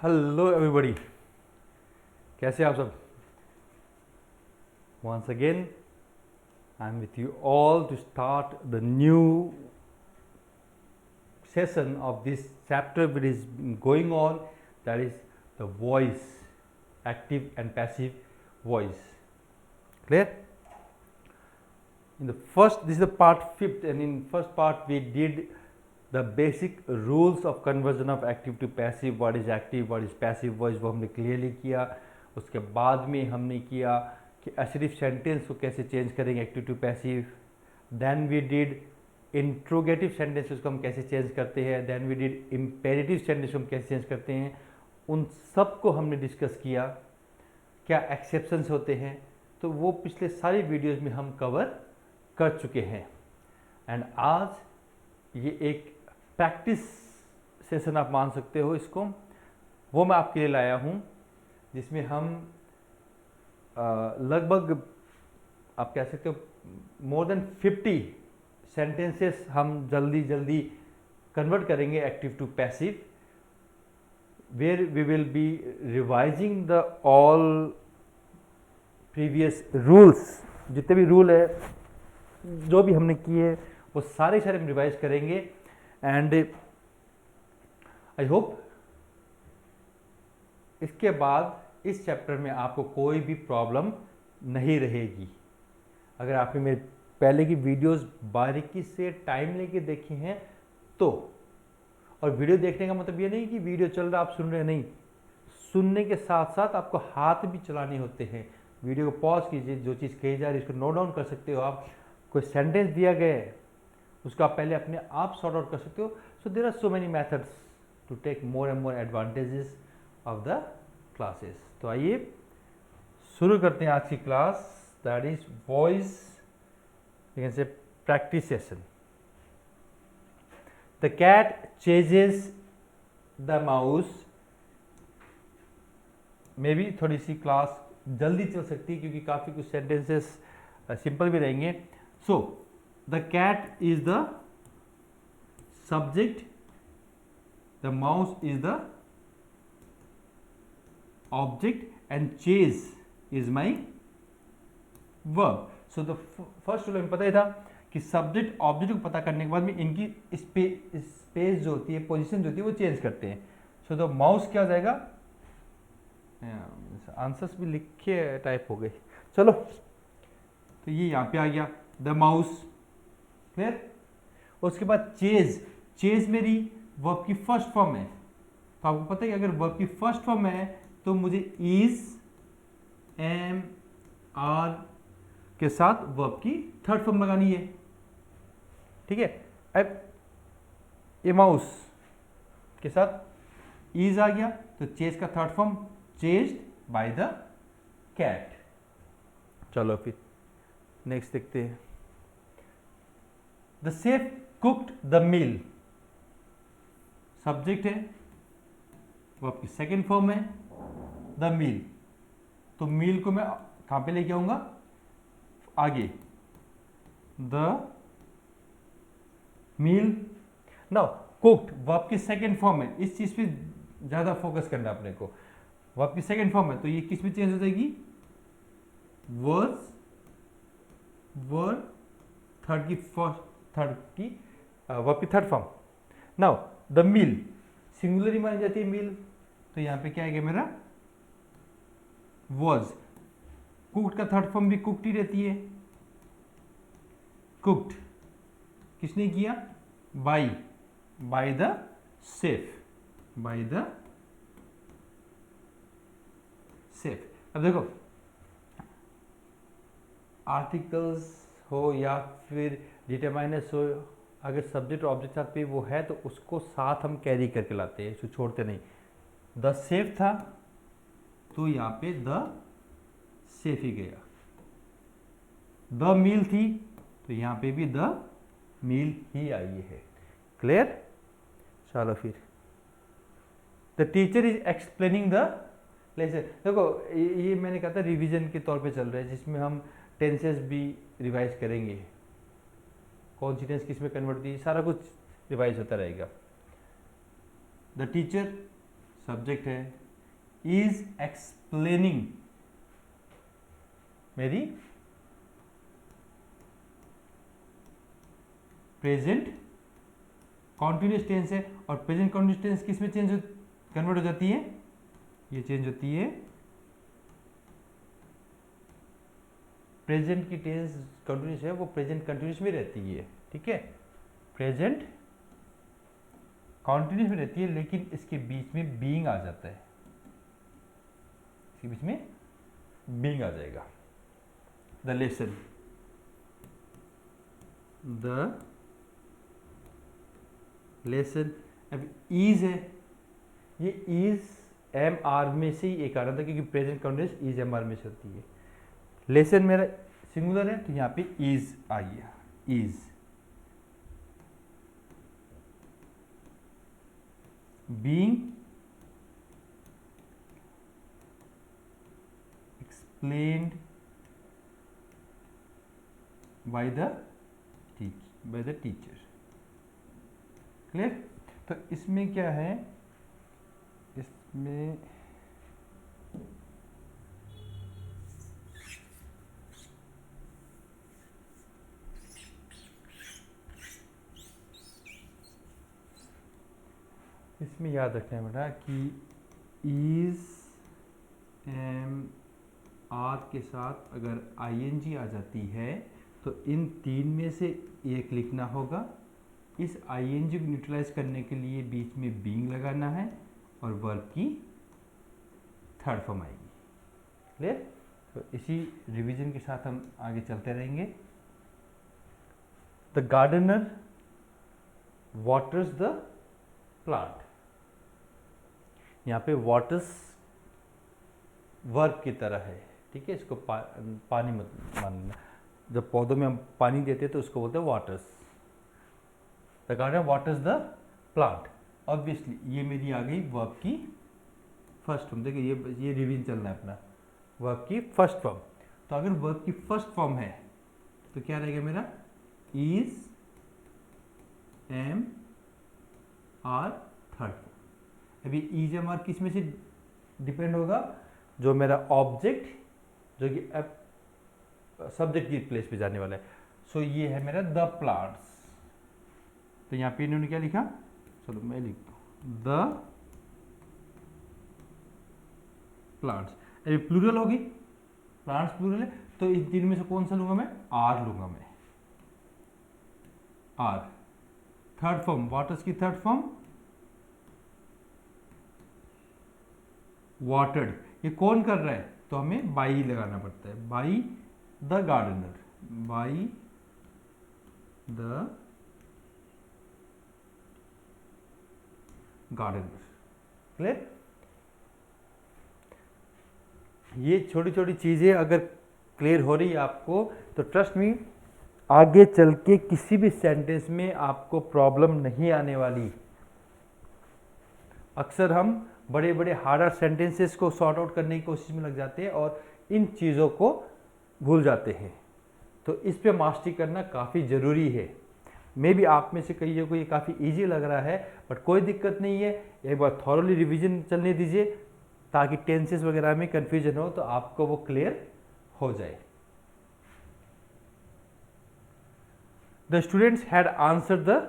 Hello everybody, कैसे आप सब? Once again I am with you all to start the new session of this chapter which is going on, that is the voice, active and passive voice. Clear? In the first, this is the part 5th, and in first part we did the basic rules of conversion of active to passive. What is active, what is passive voice, वो हमने clearly किया. उसके बाद में हमने किया कि assertive sentence को कैसे चेंज करेंगे active to passive. Then we did interrogative sentences को हम कैसे चेंज करते हैं. Then we did imperative sentence को हम कैसे चेंज करते हैं. उन सब को हमने डिस्कस किया. क्या एक्सेप्शंस होते हैं, तो वो पिछले सारी वीडियोस में हम कवर कर चुके हैं. एंड आज ये एक प्रैक्टिस सेशन आप मान सकते हो इसको, वो मैं आपके लिए लाया हूँ, जिसमें हम लगभग आप कह सकते हो मोर देन 50 सेंटेंसेस हम जल्दी कन्वर्ट करेंगे active to passive, where we will be revising the all previous rules. जितने भी रूल है, जो भी हमने किए, वो सारे हम रिवाइज करेंगे. एंड आई होप इसके बाद इस चैप्टर में आपको कोई भी प्रॉब्लम नहीं रहेगी. अगर आपने मेरे पहले की वीडियोस बारीकी से टाइम लेके देखी हैं तो, और वीडियो देखने का मतलब ये नहीं कि वीडियो चल रहा आप सुन रहे हैं, नहीं, सुनने के साथ साथ आपको हाथ भी चलाने होते हैं. वीडियो को पॉज कीजिए, जो चीज़ कही जा रही है उसको नोट डाउन कर सकते हो आप. कोई सेंटेंस दिया गया है उसको आप पहले अपने आप सॉर्ट आउट कर सकते हो. So there are so many methods to take more and more advantages of the classes. तो आइए शुरू करते हैं आज की class, that is voice, you can say practice session. The cat chases the mouse. मे भी थोड़ी सी क्लास जल्दी चल सकती है क्योंकि काफ़ी कुछ सेंटेंसेस सिंपल भी रहेंगे. So the cat is the subject, the mouse is the object and chase is my verb. So the first rule हमें पता ही था कि सब्जेक्ट ऑब्जेक्ट को पता करने के बाद में इनकी स्पेस जो होती है, पोजीशन जो होती है, वो चेंज करते हैं. सो द माउस क्या हो जाएगा, आंसर्स भी लिखे टाइप हो गए, चलो, तो ये यहाँ पे आ गया द माउस. क्लियर? उसके बाद चेज मेरी वर्ब की फर्स्ट फॉर्म है. तो आपको पता है कि अगर वर्ब की फर्स्ट फॉर्म है तो मुझे इज, एम, आर के साथ वर्ब की थर्ड फॉर्म लगानी है. ठीक है? अब ए माउस के साथ इज आ गया तो चेज का third form chased by the cat. चलो फिर नेक्स्ट देखते हैं. The chef cooked the meal. Subject है, वर्ब की सेकेंड फॉर्म है द मील. तो मील को मैं कहां पे लेके आऊंगा, आगे, the meal. Now cooked verb की सेकेंड फॉर्म है, इस चीज पे ज्यादा फोकस करना है अपने को. वर्ब की सेकेंड फॉर्म है तो ये किस में चेंज हो जाएगी, वर्स, वर्ब थर्ड की वर्ब की third form. Now the meal singular मानी जाती है मील, तो यहां पे क्या आएगा मेरा, वॉज. कुक्ड का थर्ड फॉर्म भी कुक्ड ही रहती है. कुक्ड किसने किया, by the chef, by the chef. अब देखो, आर्टिकल्स हो या फिर डिटरमाइनर्स हो, अगर सब्जेक्ट और ऑब्जेक्ट साथ पे वो है तो उसको साथ हम कैरी करके लाते हैं, इसको छोड़ते नहीं. द शेफ था तो यहाँ पे द शेफ ही गया. द मील थी तो यहाँ पे भी द मील ही आई है. क्लियर? चलो फिर, the teacher is explaining the lesson. देखो ये मैंने कहा था रिवीजन के तौर पे चल रहा है, जिसमें हम टेंसेस भी रिवाइज करेंगे, कौन सी टेंस किस में कन्वर्ट दी, सारा कुछ रिवाइज होता रहेगा. द टीचर सब्जेक्ट है, इज एक्सप्लेनिंग मेरी प्रेजेंट कॉन्टिन्यूस टेंस है। और प्रेजेंट कॉन्टिन्यूस टेंस किस में चेंज कन्वर्ट हो जाती है, ये चेंज होती है, प्रेजेंट की टेंस कंटिन्यूस है वो प्रेजेंट कंटिन्यूस में रहती है, ठीक है, प्रेजेंट कंटिन्यूस में रहती है, लेकिन इसके बीच में बीइंग आ जाता है, इसके बीच में बीइंग आ जाएगा। द लेसन, द लेसन, अब इज है, ये इज एम आर में से ही एक आ रहा था क्योंकि present continuous is am are में से होती है। लेसन मेरा सिंगुलर है तो यहाँ पे इज आई है, is being explained by the teacher. Clear? तो इसमें क्या है, इसमें याद रखना है बेटा कि इज एम आर के साथ अगर आईएनजी आ जाती है तो इन तीन में से एक लिखना होगा। इस आईएनजी को न्यूट्रलाइज करने के लिए बीच में बीइंग लगाना है और वर्ब की थर्ड फॉर्म आएगी। क्लियर? तो इसी रिवीजन के साथ हम आगे चलते रहेंगे। The gardener waters the plant, यहाँ पे वाटर्स वर्ब की तरह है, ठीक है, इसको पानी मत मानना। जब पौधों में हम पानी देते हैं तो उसको बोलते हैं waters. The gardener waters the plant, obviously ये मेरी आ गई वर्ब की फर्स्ट फॉर्म। देखिए ये रिवीजन चलना है अपना, वर्ब की फर्स्ट फॉर्म। तो अगर वर्ब की फर्स्ट फॉर्म है तो क्या रहेगा मेरा, is am are third form. अभी इज एम आर किस में से डिपेंड होगा, जो मेरा ऑब्जेक्ट जो कि सब्जेक्ट की प्लेस पे जाने वाला है। सो ये है मेरा द प्लांट्स। तो यहाँ पे इन्होंने क्या लिखा, चलो मैं लिखता हूँ द प्लांट्स। अभी प्लूरल होगी, प्लांट्स प्लूरल है, तो इन तीन में से कौन सा लूंगा मैं, आर लूंगा मैं, आर। थर्ड फॉर्म, वाटर्स की थर्ड फॉर्म वाटर्ड। ये कौन कर रहा है, तो हमें बाई लगाना पड़ता है, by the gardener, by the gardener. Clear? ये छोटी छोटी चीजें अगर क्लियर हो रही है आपको तो ट्रस्ट मी आगे चल के किसी भी सेंटेंस में आपको प्रॉब्लम नहीं आने वाली। अक्सर हम बड़े बड़े हार्डर सेंटेंसेस को सॉर्ट आउट करने की कोशिश में लग जाते हैं और इन चीज़ों को भूल जाते हैं। तो इस पे मास्टरी करना काफ़ी ज़रूरी है। मे भी आप में से कईयों को ये काफ़ी इजी लग रहा है, बट कोई दिक्कत नहीं है, एक बार थॉरली रिवीजन चलने दीजिए ताकि टेंसेस वगैरह में कन्फ्यूजन हो तो आपको वो क्लियर हो जाए। The students had answered the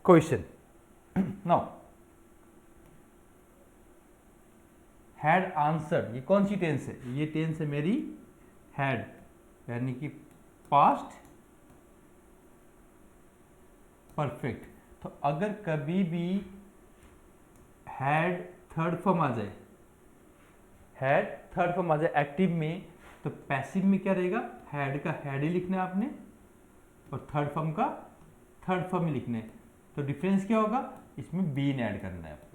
question. Now had answered, ये कौन सी टेंस है, ये टेंस है मेरी हैड, यानी कि पास्ट परफेक्ट। तो अगर कभी भी हैड थर्ड फॉर्म आ जाए, हैड थर्ड फॉर्म आ जाए एक्टिव में, तो पैसिव में क्या रहेगा, हैड का हैड ही लिखना है आपने और थर्ड फॉर्म का थर्ड फॉर्म ही लिखना है। तो डिफरेंस क्या होगा, इसमें बीन ऐड करना है आपको।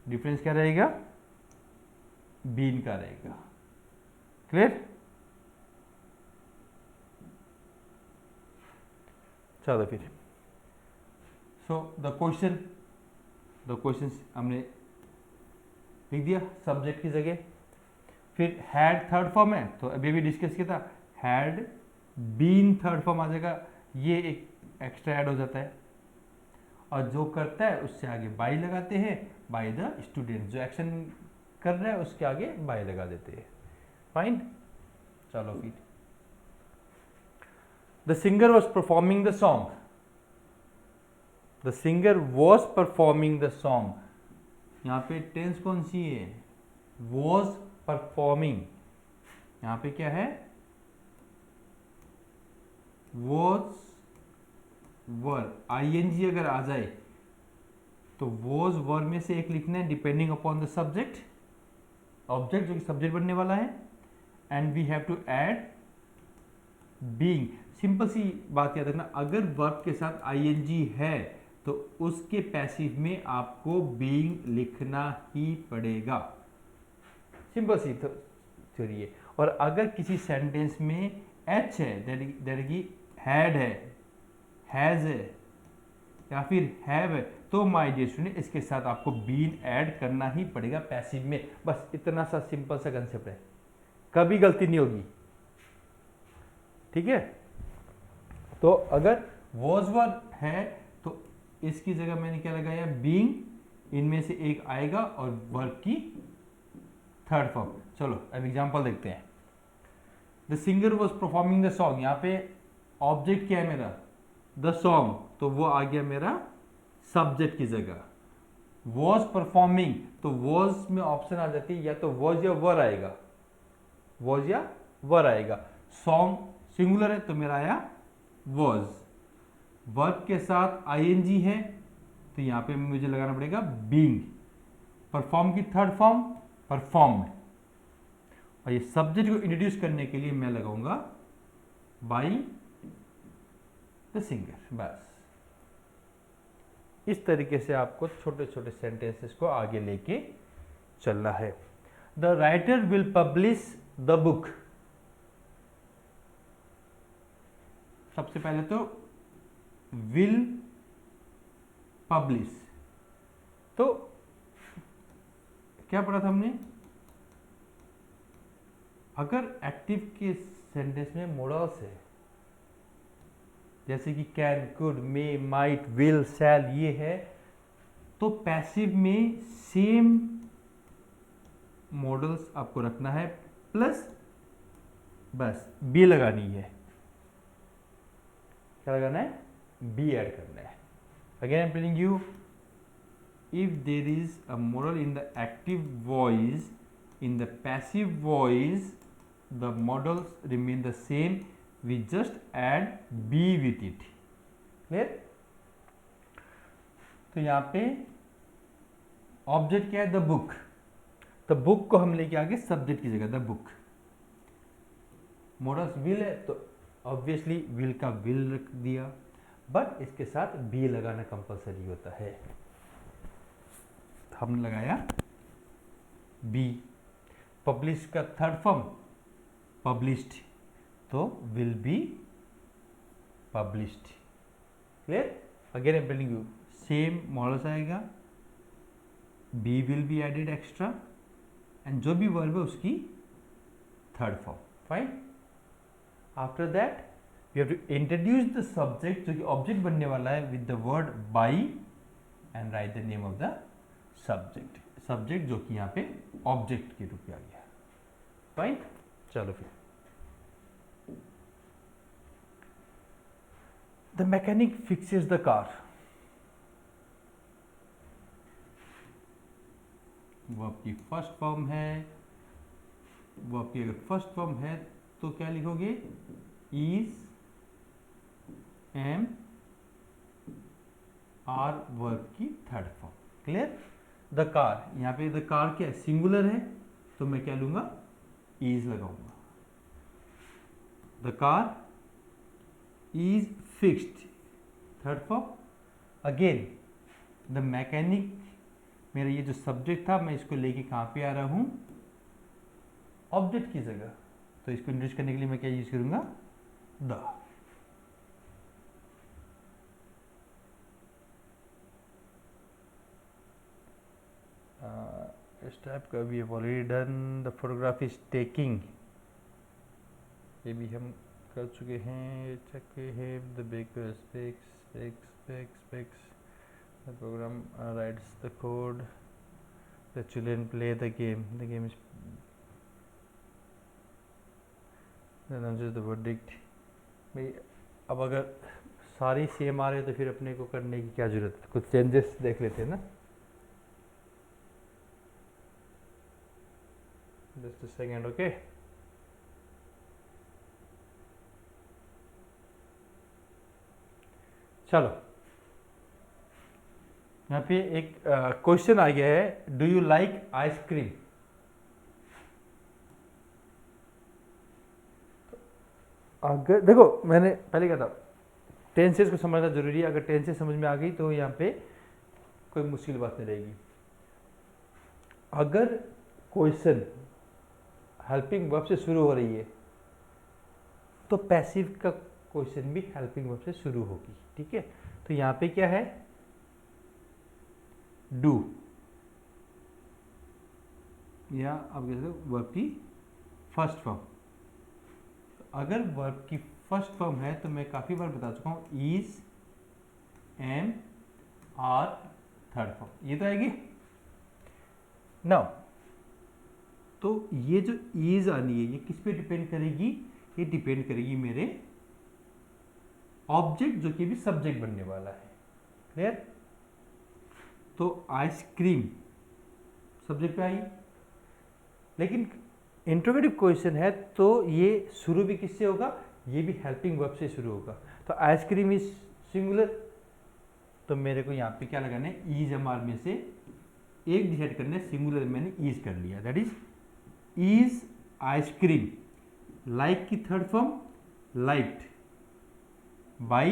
डिफरेंस क्या रहेगा, बीन का रहेगा। क्लियर? चलो फिर, सो द क्वेश्चन हमने लिख दिया सब्जेक्ट की जगह। फिर हैड थर्ड फॉर्म है तो अभी भी डिस्कस किया था, हैड बीन थर्ड फॉर्म आ जाएगा, ये एक एक्स्ट्रा ऐड हो जाता है। और जो करता है उससे आगे बाई लगाते हैं, बाय द स्टूडेंट, जो एक्शन कर रहा है उसके आगे बाय लगा देते हैं। फाइन, चलो फिर the singer was performing the song, the singer was performing the song, यहाँ पे टेंस कौन सी है, वॉज परफॉर्मिंग, यहाँ पे क्या है, वॉज वर, आईएनजी अगर आ जाए तो वॉज वर में से एक लिखना है depending upon the subject, object जो कि सब्जेक्ट बनने वाला है, and we have to add being. Simple सी बात याद रखना, अगर वर्ब के साथ आईएनजी है तो उसके पैसिव में आपको बीइंग लिखना ही पड़ेगा, सिंपल सी थ्योरी है। और अगर किसी सेंटेंस में एच है, दैट की हैड है, हैज है या फिर हैव है, तो माय डियर स्टूडेंट इसके साथ आपको बीन ऐड करना ही पड़ेगा पैसिव में। बस इतना सा सिंपल सा कंसेप्ट है, कभी गलती नहीं होगी, ठीक है। तो अगर वॉज वर है तो इसकी जगह मैंने क्या लगाया, बीइंग, इनमें से एक आएगा और वर्ब की थर्ड फॉर्म। चलो अब एग्जांपल देखते हैं। The singer was performing the song, यहाँ पे ऑब्जेक्ट क्या है मेरा, द सॉन्ग, तो वो आ गया मेरा सब्जेक्ट की जगह। वॉज परफॉर्मिंग, तो वॉज में ऑप्शन आ जाती है या तो वॉज या वर आएगा, वॉज या वर आएगा। सॉन्ग सिंगुलर है तो मेरा आया वॉज। वर्ब के साथ आईएनजी है तो यहां पे मुझे लगाना पड़ेगा बीइंग। परफॉर्म की थर्ड फॉर्म परफॉर्म्ड, और ये सब्जेक्ट को इंट्रोड्यूस करने के लिए मैं लगाऊंगा बाई द सिंगर। बस इस तरीके से आपको छोटे छोटे सेंटेंसेस को आगे लेके चलना है। The writer will publish the book, सबसे पहले तो विल पब्लिश, तो क्या पढ़ा था हमने, अगर एक्टिव के सेंटेंस में मोडल्स है जैसे कि can, could, may, might, will, shall, ये है, तो पैसिव में सेम मॉडल्स आपको रखना है, प्लस बस बी लगानी है। क्या लगाना है, बी ऐड करना है। Again I am telling you, if there is a modal in the active voice, in the passive voice the modals remain the same, we just add be with it, clear। तो यहाँ पे object क्या है, the book, the book को हम लेके आगे subject की जगह द बुक। मॉडल्स विल है तो ऑब्वियसली विल का विल रख दिया, बट इसके साथ बी लगाना कंपलसरी होता है, हमने लगाया बी। पब्लिश का थर्ड फॉर्म पब्लिश्ड, तो will be published, clear. Again I am telling you, same modals आएगा, be will be added extra, and जो भी वर्ब है उसकी third form. Fine, after that we have to introduce the subject जो कि object बनने वाला है with the word by and write the name of the subject, subject जो कि यहाँ पे ऑब्जेक्ट के रूप में आ गया। फाइन, चलो फिर the mechanic fixes the car, verb की फर्स्ट फॉर्म है, वर्ब की अगर फर्स्ट फॉर्म है तो क्या लिखोगे, इज, एम, आर, वर्ब की third form, clear. The car, यहाँ पे द कार क्या है, सिंगुलर है तो मैं क्या लूंगा, इज लगाऊंगा। The car is fixed, third form. Again the mechanic, मेरा ये जो सब्जेक्ट था मैं इसको लेके कहाँ पे आ रहा हूं, ऑब्जेक्ट की जगह, तो इसको इंट्रोड्यूस करने के लिए मैं क्या यूज करूंगा, द। इस टाइप का भी already done. The photograph is taking, ये भी हम कर चुके हैं, चेक है the baker specs specs specs specs, The program writes the code, the children play the game is then announces the verdict. भाई अब अगर सारी सेम आ रहे तो फिर अपने को करने की क्या जरूरत है, कुछ चेंजेस देख लेते हैं ना. Just a second, okay. चलो यहाँ पे एक क्वेश्चन आ गया है, डू यू लाइक आइसक्रीम. अगर देखो मैंने पहले कहा था टेंसेस को समझना जरूरी है. अगर टेंसेस समझ में आ गई तो यहाँ पे कोई मुश्किल बात नहीं रहेगी. अगर क्वेश्चन हेल्पिंग वर्ब से शुरू हो रही है तो पैसिव का क्वेश्चन भी हेल्पिंग वर्ब से शुरू होगी. ठीक है, तो यहाँ पे क्या है, डू, या अब कह सकते वर्ब की फर्स्ट फॉर्म. अगर वर्ब की फर्स्ट फॉर्म है तो मैं काफी बार बता चुका हूं, is, am, are, third form, ये तो आएगी. नाउ तो ये जो इज आनी है ये किस पे डिपेंड करेगी, ये डिपेंड करेगी मेरे ऑब्जेक्ट जो कि भी सब्जेक्ट बनने वाला है. क्लियर. तो आइसक्रीम सब्जेक्ट पे आई, लेकिन इंट्रोगेटिव क्वेश्चन है तो ये शुरू भी किससे होगा, ये भी हेल्पिंग वर्ब से शुरू होगा. तो आइसक्रीम इज सिंगुलर, तो मेरे को यहाँ पे क्या लगाना है, इज एम आर में से एक डिसाइड करना है. सिंगुलर मैंने इज कर लिया, दैट इज आइसक्रीम. लाइक की third form liked by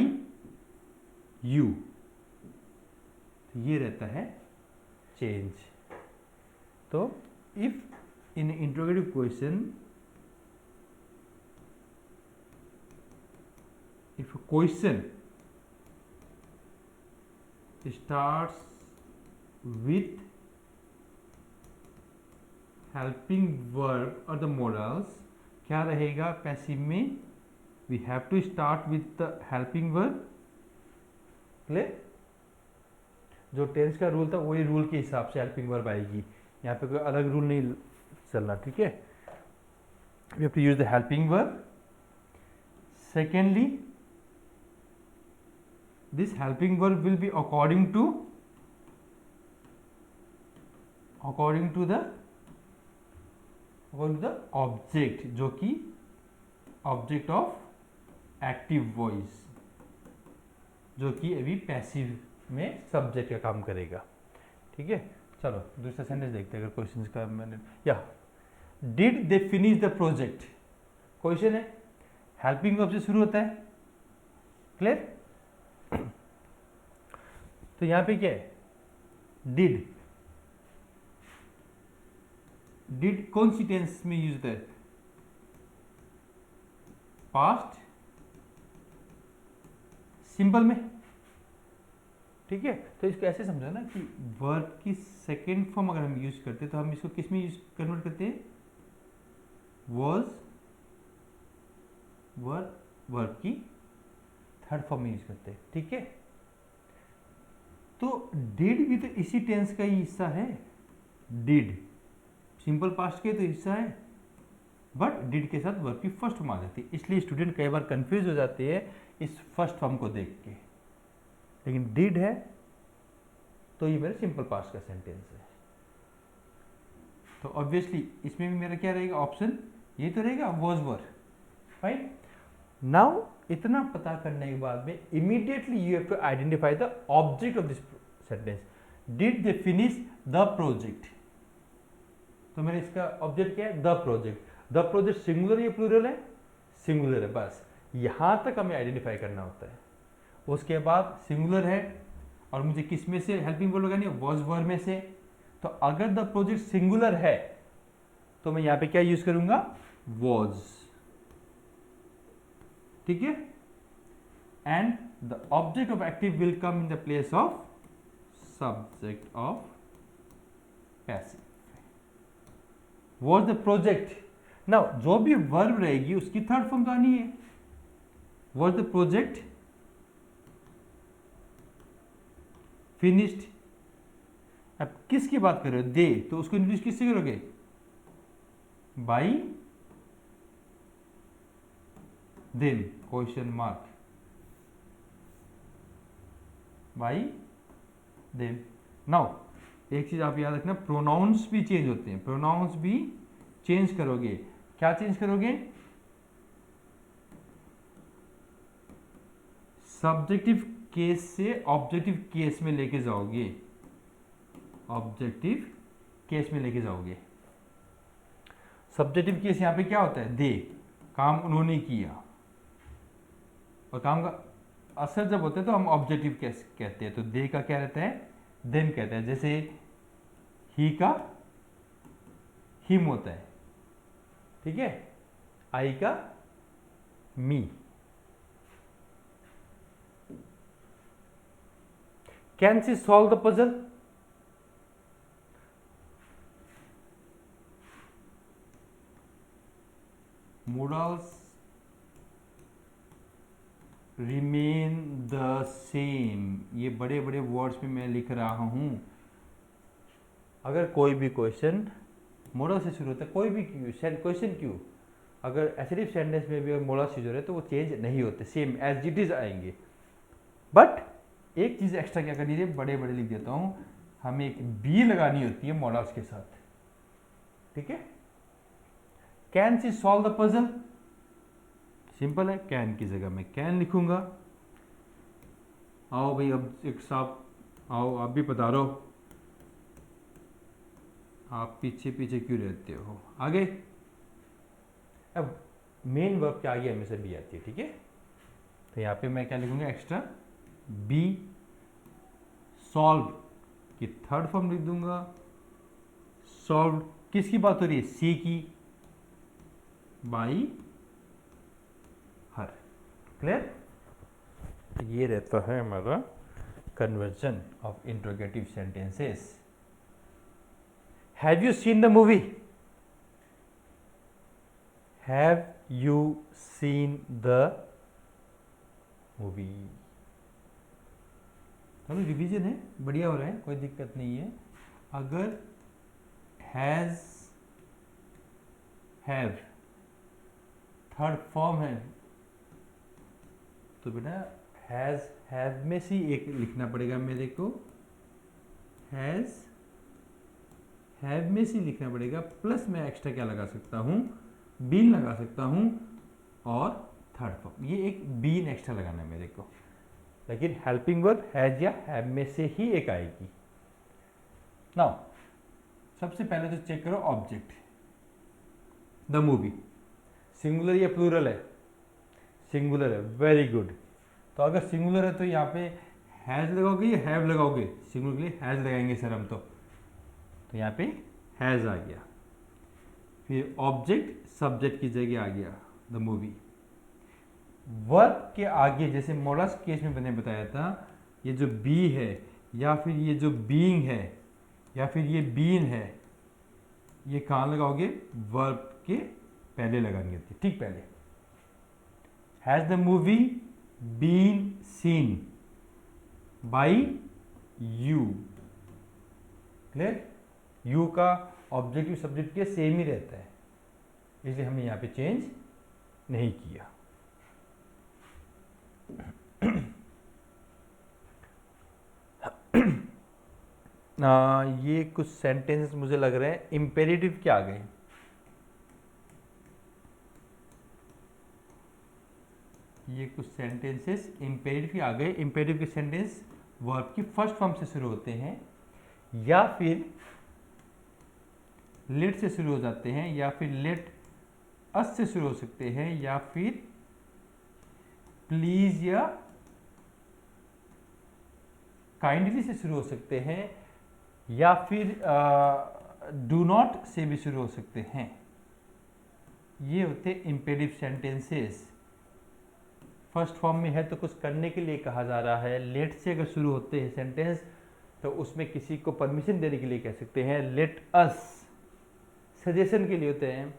you, ये रहता है चेंज. तो if in interrogative question, if a question starts with helping verb or the modals, क्या रहेगा पैसिव में, we have to start with the helping verb. Clear. जो tense का rule था वही रूल के हिसाब से हेल्पिंग वर्ब आएगी, यहाँ पे कोई अलग रूल नहीं चलना. ठीक है, we have to use the helping verb. Secondly, this helping verb will be according to the object, जो कि ऑब्जेक्ट ऑफ एक्टिव वॉइस, जो कि अभी पैसिव में सब्जेक्ट का काम करेगा. ठीक है, चलो दूसरा सेंटेंस देखते हैं. अगर क्वेश्चन का मैंने, या did they finish the project, question है, हेल्पिंग वर्ब से शुरू होता है. क्लियर. तो यहां पे क्या है, डिड कौन सी टेंस में यूज होता है, पास्ट सिंपल में. ठीक है, तो इसको ऐसे समझो ना कि वर्ब की सेकेंड फॉर्म अगर हम यूज करते हैं तो हम इसको किस में यूज कन्वर्ट करते हैं, वॉज वर्ब की थर्ड फॉर्म में यूज करते हैं. ठीक है, तो डिड भी तो इसी टेंस का ही हिस्सा है. डिड सिंपल पास्ट के तो हिस्सा है, बट डिड के साथ वर्ब की फर्स्ट फॉर्म आ जाती है. इसलिए स्टूडेंट कई बार कंफ्यूज हो जाते हैं इस फर्स्ट फॉर्म को देख के. लेकिन डिड है तो ये मेरा सिंपल पास्ट का सेंटेंस है. तो ऑब्वियसली इसमें भी मेरा क्या रहेगा ऑप्शन, ये तो रहेगा वॉज वर. फाइन. नाउ इतना पता करने के बाद में immediately you have to identify the object of this sentence. Did they finish the project, तो मेरा इसका ऑब्जेक्ट क्या है, the project. The project singular या प्लूरल है, सिंगुलर है. बस यहां तक हमें आइडेंटिफाई करना होता है. उसके बाद सिंगुलर है और मुझे किस में से हेल्पिंग वर्ब लगानी है, वॉज वर्ब में से. तो अगर द प्रोजेक्ट सिंगुलर है तो मैं यहां पे क्या यूज करूंगा, वॉज. ठीक है, and the object of active will come in the place of subject of passive. Was the project. Now जो भी वर्ब रहेगी उसकी थर्ड फॉर्म तो आनी है. Was the project finished. अब किसकी बात कर रहे हो? दे, तो उसको इंट्रोड्यूस किससे करोगे? By them, question mark, by them. Now एक चीज आप याद रखना, प्रोनाउंस भी चेंज होते हैं, प्रोनाउंस भी चेंज करोगे। क्या चेंज करोगे? सब्जेक्टिव केस से ऑब्जेक्टिव केस में लेके जाओगे, ऑब्जेक्टिव केस में लेके जाओगे। सब्जेक्टिव केस यहां पे क्या होता है? दे, काम उन्होंने किया, और काम का असर जब होता है तो हम ऑब्जेक्टिव केस कहते हैं। तो दे का क्या रहता है? देम कहते हैं। जैसे ही का हिम होता है, ठीक है, आई का me. Can she solve the puzzle? Modals remain the same. ये बड़े बड़े वर्ड्स में मैं लिख रहा हूं। अगर कोई भी क्वेश्चन मोरल से शुरू होता है, कोई भी क्वेश्चन क्यों, अगर एसरिफ सेंटेंस में भी अगर मोरल से जुड़े तो वो चेंज नहीं होते, सेम एज इट इज आएंगे। बट एक चीज एक्स्ट्रा क्या करनी है, बड़े बड़े लिख देता हूं, हमें एक बी लगानी होती है मोरल्स के साथ, ठीक है। Can she solve the puzzle? Simple है, कैन की जगह मैं कैन लिखूंगा। आओ भाई, अब एक साहब आओ, आप भी पधारो। आप पीछे पीछे क्यों रहते हो? आगे। अब मेन वर्ब के आगे हमेशा बी आती है, ठीक है। तो यहां पे मैं क्या लिखूंगा? Extra be. सॉल्व की थर्ड फॉर्म लिख दूंगा। सॉल्व किसकी बात हो रही है? सी की, बाई हर। क्लियर? ये रहता है हमारा conversion of interrogative sentences. Have you seen the movie? Have you seen the movie? चलो रिवीजन है, बढ़िया हो रहा है, कोई दिक्कत नहीं है। अगर हैज, हैव थर्ड फॉर्म है तो बेटा हैज, हैव में से एक लिखना पड़ेगा मेरे को। हैज, हैव में से लिखना पड़ेगा, प्लस मैं एक्स्ट्रा क्या लगा सकता हूं? बीन लगा सकता हूं, और थर्ड फॉर्म, ये एक बीन एक्स्ट्रा लगाना है मेरे को। लेकिन हेल्पिंग वर्ब हैज या हैव में से ही एक आएगी। नाउ सबसे पहले तो चेक करो ऑब्जेक्ट, द मूवी सिंगुलर या प्लूरल है? सिंगुलर है, वेरी गुड। तो अगर सिंगुलर है तो यहाँ पे हैज लगाओगे या हैव लगाओगे? सिंगुलर के लिए हैज लगाएंगे सर हम तो यहाँ पे हैज आ गया। फिर ऑब्जेक्ट सब्जेक्ट की जगह आ गया द मूवी। वर्ब के आगे जैसे मोरल्स केस में मैंने बताया था, ये जो बी है या फिर ये जो बीइंग है या फिर ये बीन है, ये कहाँ लगाओगे? वर्ब के पहले लगाएंगे, ठीक पहले। Has the movie been seen by you? Clear? You का ऑब्जेक्टिव सब्जेक्ट के सेम ही रहता है, इसलिए हमने यहाँ पे चेंज नहीं किया। ये कुछ सेंटेंसेस मुझे लग रहे हैं इंपेरेटिव के आ गए। ये कुछ सेंटेंसेस इंपेरेटिव के आ गए। इंपेरेटिव के सेंटेंस वर्ब की फर्स्ट फॉर्म से शुरू होते हैं, या फिर लेट से शुरू हो जाते हैं, या फिर लेट अस से शुरू हो सकते हैं, या फिर प्लीज या काइंडली से शुरू हो सकते हैं, या फिर डू नॉट से भी शुरू हो सकते हैं। ये होते इंपेरेटिव सेंटेंसेस। फर्स्ट फॉर्म में है तो कुछ करने के लिए कहा जा रहा है। लेट से अगर शुरू होते हैं सेंटेंस तो उसमें किसी को परमिशन देने के लिए कह सकते हैं लेट अस, सजेशन के लिए होते हैं।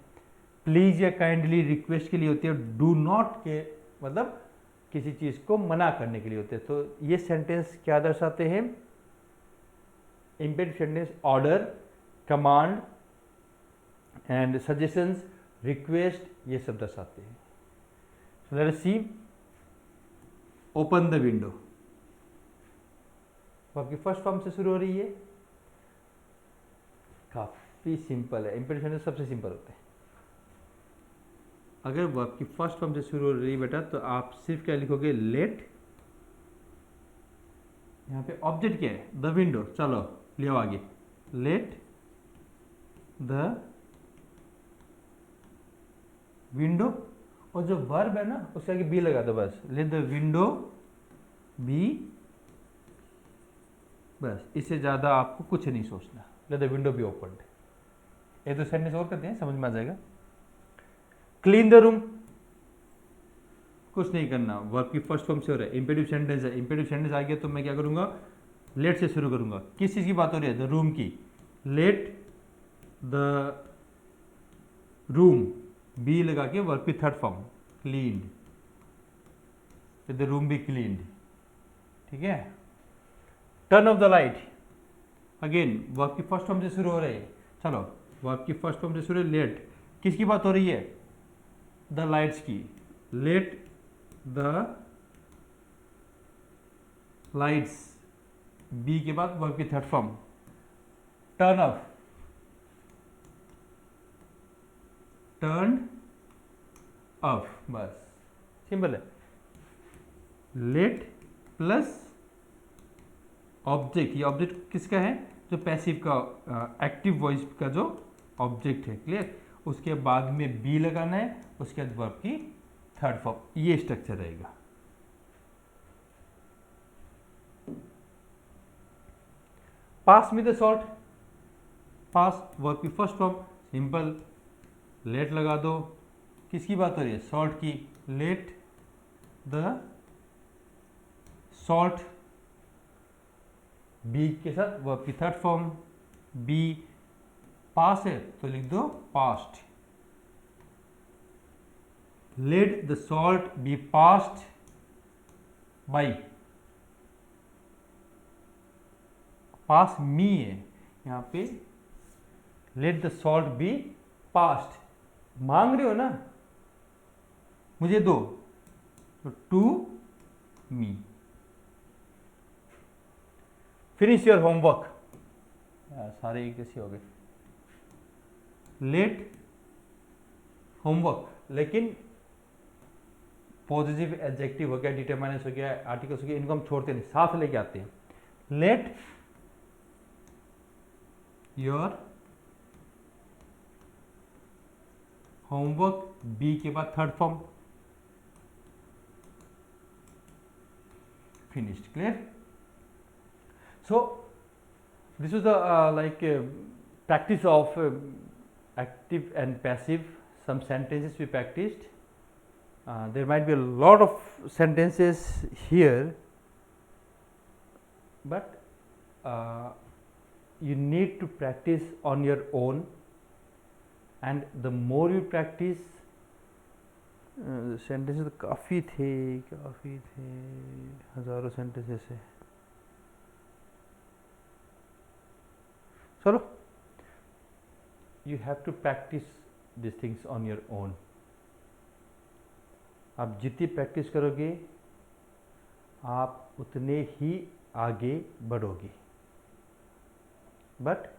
प्लीज या काइंडली रिक्वेस्ट के लिए होती है। डू नॉट के मतलब किसी चीज़ को मना करने के लिए होते हैं। तो ये सेंटेंस क्या दर्शाते हैं? imperative sentence order, command and suggestions, request, ये सब दर्शाते हैं. So let us see. Open the window. वो आपकी फर्स्ट फॉर्म से शुरू हो रही है. काफ़ी सिंपल है. इम्पेरेटिव सेंटेंस सबसे सिंपल होते हैं. अगर वो आपकी फर्स्ट फॉर्म से शुरू हो रही है बेटा, तो आप सिर्फ क्या लिखोगे, लेट. यहाँ पे ऑब्जेक्ट क्या है, द विंडो. चलो लियो आगे, लेट द विंडो, और जो वर्ब है ना उसके आगे बी लगा दो बस. लेट द विंडो बी, बस. इससे ज़्यादा आपको कुछ नहीं सोचना. Let the window be opened. एक दो सेंटेंस और करते हैं, समझ में आ जाएगा. क्लीन द रूम, कुछ नहीं करना. वर्ब की फर्स्ट फॉर्म से हो रहा है. इम्पेरेटिव सेंटेंस है. इम्पेरेटिव सेंटेंस आ गया तो मैं क्या करूँगा, लेट से शुरू करूँगा. किस चीज़ की बात हो रही है, द रूम की. लेट द रूम, बी लगा के वर्ब की third form, cleaned. The room be cleaned. ठीक है. Turn off the light, again verb की फर्स्ट फॉर्म से शुरू हो रही है. चलो वर्ब की फर्स्ट फॉर्म से शुरू है. लेट, किसकी बात हो रही है, द लाइट्स की. लेट द लाइट्स, बी के बाद वर्ब की third form, turn off, turn off. बस सिंपल है. Late plus object. ये ऑब्जेक्ट किसका है, जो पैसिव का, एक्टिव वॉइस का जो ऑब्जेक्ट है. क्लियर. उसके बाद में बी लगाना है, उसके बाद वर्ब की थर्ड फॉर्म. ये स्ट्रक्चर रहेगा. पास में द सॉल्ट, पास वर्ब की फर्स्ट फॉर्म, सिंपल. लेट लगा दो. किसकी बात हो रही है, सॉल्ट की. लेट द सॉल्ट, बी के साथ वर्ब की थर्ड फॉर्म. बी पास है तो लिख दो passed. Let the salt be passed by, pass me है यहाँ पे. Let the salt be passed, मांग रहे हो ना, मुझे दो, तो to me. Finish your homework, सारे एक जैसे हो गए. लेट होमवर्क, लेकिन पॉजिटिव एडजेक्टिव हो गया, डिटरमाइनस हो गया, आर्टिकल्स हो गया, इनको हम छोड़ते नहीं, साथ लेके आते हैं. लेट योर होमवर्क, बी के बाद third form, finished. Clear? So this is the practice of active and passive. Some sentences we practiced. There might be a lot of sentences here, but you need to practice on your own, and the more you practice, sentences काफ़ी थे, हज़ारों sentences है. चलो, you have to practice this things on your own. आप जितनी practice करोगे आप उतने ही आगे बढ़ोगे. बट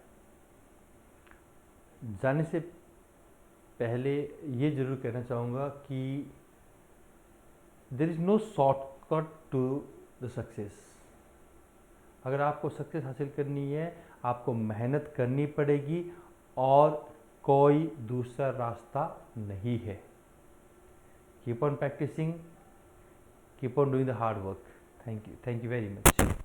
जाने से पहले ये जरूर कहना चाहूँगा कि there is no shortcut to the success. अगर आपको सक्सेस हासिल करनी है आपको मेहनत करनी पड़ेगी और कोई दूसरा रास्ता नहीं है. Keep on practising, keep on doing the hard work. Thank you very much.